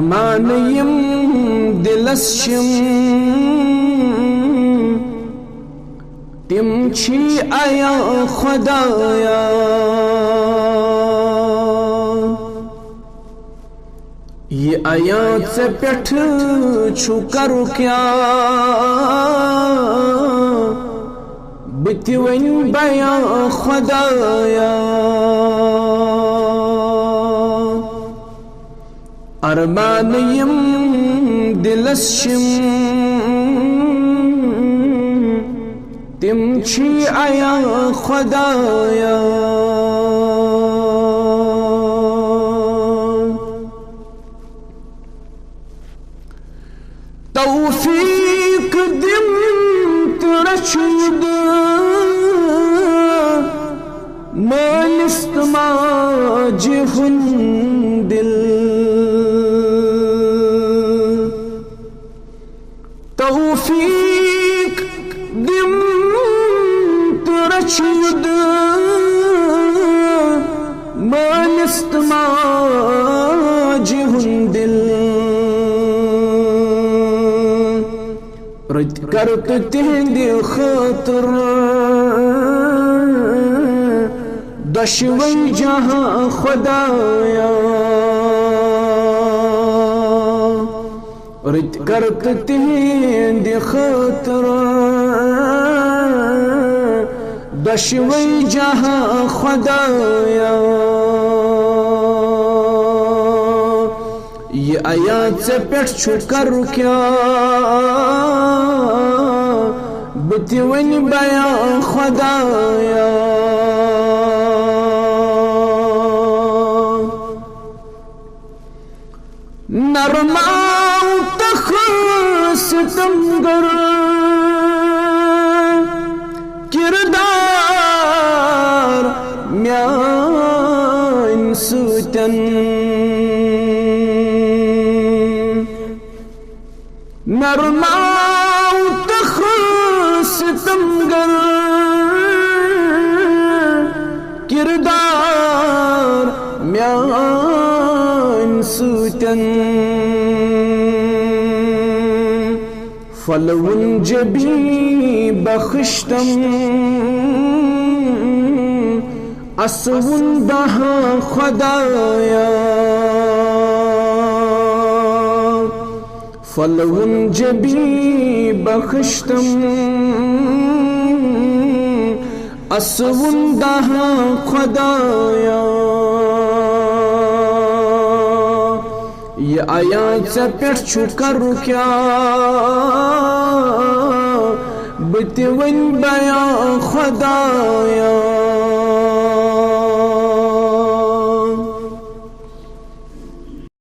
मानयम दिलस्यम तिम छी आया खुदाया ये आयात से पेठ छु करू क्या बितवन बया खुदाया अरमानयम दिलस्यम तिम छी आया खुदाया तौफीक दिम तरशुद मानिस्तमा जिहुन दिल तौफीक दिम तरशुद मानिस्तमा जिहुन दिल रत करत तिहंद खातर दशवन जहां खुदाया रत करत तिहंद खातर दशवन जहां खुदाया ये आयात से पेट छु करू क्या बितवन बया खुदाया नरमाउ तख सितमगर किरदार म्यान सूतन नरमाउ तख सितमगर किरदार म्यान सूतन फलवन जबी बख्शतम असवन दहा खुदाया फलवन जबी बख्शतम असवन दहा खुदाया ये आयात से पेट छु करू क्या बितवन बया खुदाया